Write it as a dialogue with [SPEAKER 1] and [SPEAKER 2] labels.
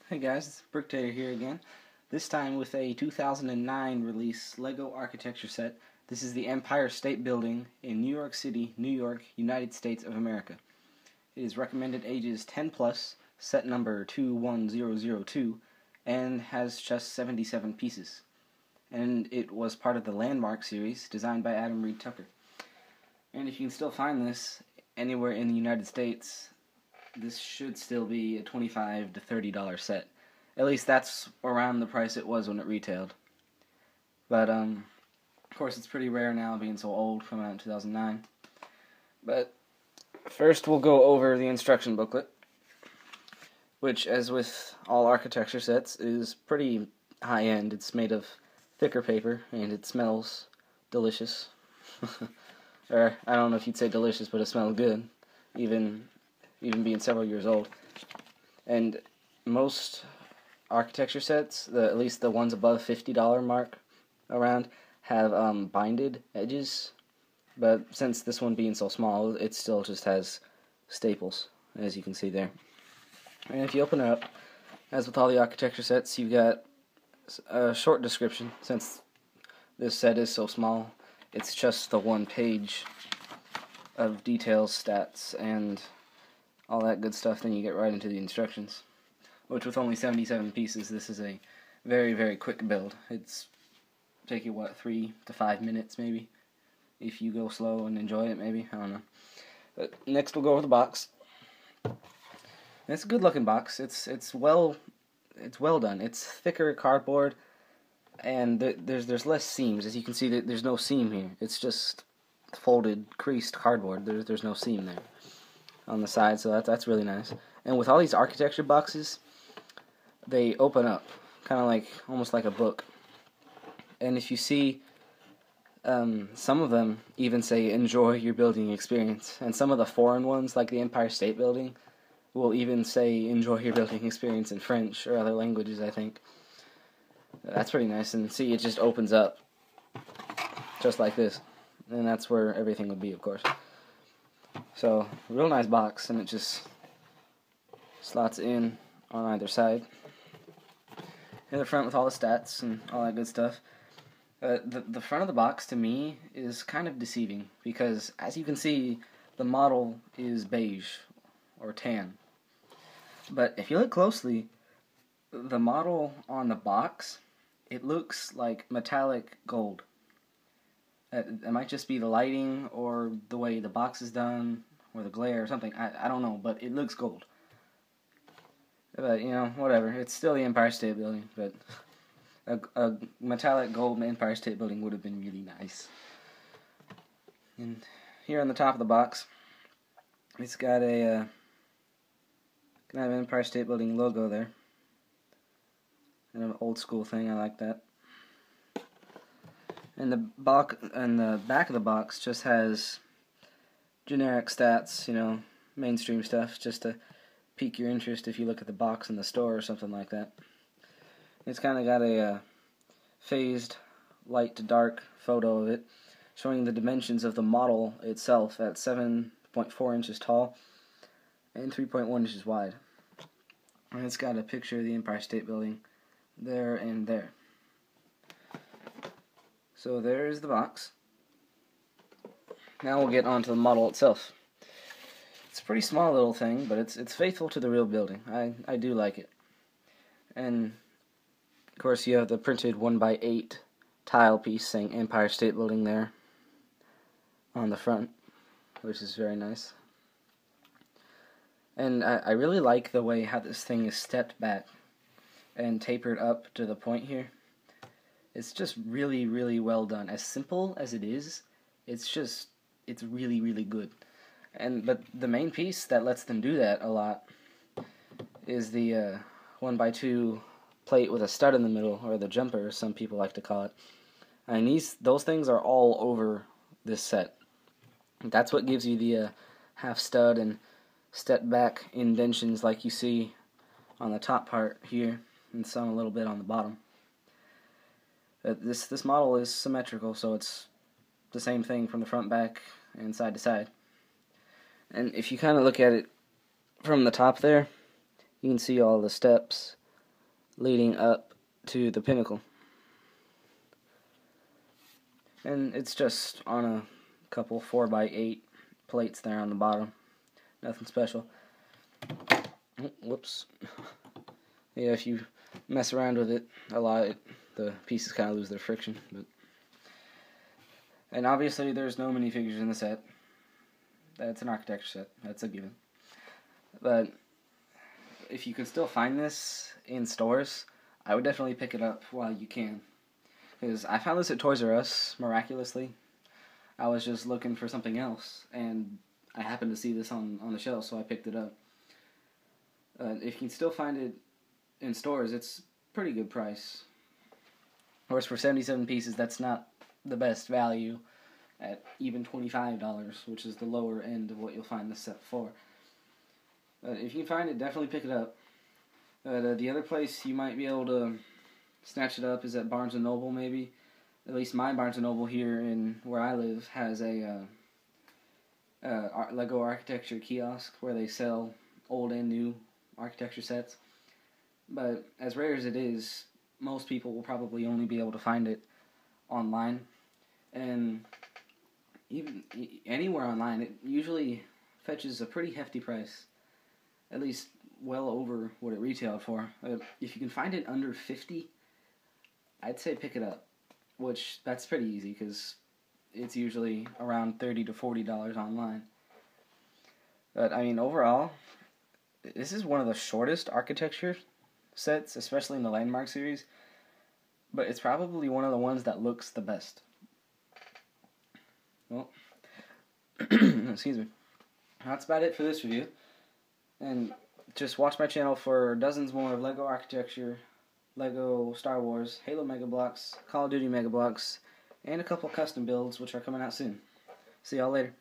[SPEAKER 1] Hey guys, it's Bricktator here again. This time with a 2009 release LEGO architecture set. This is the Empire State Building in New York City, New York, United States of America. It is recommended ages 10 plus, set number 21002, and has just 77 pieces. And it was part of the Landmark series designed by Adam Reed Tucker. And if you can still find this anywhere in the United States, this should still be a $25 to $30 set. At least that's around the price it was when it retailed. But, of course, it's pretty rare now, being so old, coming out in 2009. But first we'll go over the instruction booklet, which, as with all architecture sets, is pretty high-end. It's made of thicker paper, and it smells delicious. Or, I don't know if you'd say delicious, but it smells good, even being several years old. And most architecture sets, at least the ones above $50 mark around, have binded edges, but since this one being so small, it still just has staples, as you can see there. And if you open it up, as with all the architecture sets, you've got a short description. Since this set is so small, it's just the one page of details, stats, and all that good stuff. Then you get right into the instructions, which with only 77 pieces, this is a very, very quick build. It's take you, 3 to 5 minutes maybe, if you go slow and enjoy it, maybe, I don't know. But next we'll go over the box. It's a good looking box. It's well done. It's thicker cardboard, and there's less seams. As you can see, there's no seam here. It's just folded, creased cardboard. There's no seam there on the side, so that's really nice. And with all these architecture boxes, they open up, kind of like, almost like a book. And if you see, some of them even say, enjoy your building experience. And some of the foreign ones, like the Empire State Building, will even say, enjoy your building experience in French or other languages, I think. That's pretty nice. And see, it just opens up, just like this. And that's where everything would be, of course. So, real nice box, and it just slots in on either side. In the front with all the stats and all that good stuff. The front of the box, to me, is kind of deceiving, because, as you can see, the model is beige, or tan. But if you look closely, the model on the box, it looks like metallic gold. It might just be the lighting, or the way the box is done, or the glare, or something. I don't know, but it looks gold. But, you know, whatever. It's still the Empire State Building, but a metallic gold Empire State Building would have been really nice. And here on the top of the box, it's got a kind of Empire State Building logo there. And an old school thing, I like that. And the back of the box just has generic stats, you know, mainstream stuff, just to pique your interest if you look at the box in the store or something like that. It's kind of got a phased light to dark photo of it, showing the dimensions of the model itself at 7.4 inches tall and 3.1 inches wide. And it's got a picture of the Empire State Building there and there. So there's the box. Now we'll get onto the model itself. It's a pretty small little thing, but it's faithful to the real building. I do like it. And of course you have the printed 1x8 tile piece saying Empire State Building there on the front, which is very nice. And I really like the way how this thing is stepped back and tapered up to the point here. It's just really, really well done. As simple as it is, it's really, really good. But the main piece that lets them do that a lot is the 1x2 plate with a stud in the middle, or the jumper, as some people like to call it. And those things are all over this set. That's what gives you the half stud and step back indentions like you see on the top part here, and some a little bit on the bottom. This model is symmetrical, so it's the same thing from the front, back, and side to side. And if you kind of look at it from the top there, you can see all the steps leading up to the pinnacle. And it's just on a couple 4x8 plates there on the bottom. Nothing special. Whoops. Yeah, if you mess around with it a lot, the pieces kind of lose their friction. And obviously there's no minifigures in the set. That's an architecture set. That's a given. But if you can still find this in stores, I would definitely pick it up while you can. Because I found this at Toys R Us, miraculously. I was just looking for something else, and I happened to see this on the shelf, so I picked it up. If you can still find it in stores, it's a pretty good price. Of course, for 77 pieces, that's not the best value at even $25, which is the lower end of what you'll find this set for. If you can find it, definitely pick it up. The other place you might be able to snatch it up is at Barnes & Noble, maybe. At least my Barnes & Noble here in where I live has a Lego architecture kiosk where they sell old and new architecture sets. But as rare as it is, most people will probably only be able to find it online. And even anywhere online, it usually fetches a pretty hefty price. At least well over what it retailed for. If you can find it under $50, I'd say pick it up. Which, that's pretty easy, because it's usually around $30 to $40 online. But, I mean, overall, this is one of the shortest architecture sets, especially in the Landmark series. But it's probably one of the ones that looks the best. Well, excuse me. That's about it for this review. And just watch my channel for dozens more of Lego architecture, Lego Star Wars, Halo Mega Blocks, Call of Duty Mega Blocks, and a couple custom builds which are coming out soon. See y'all later.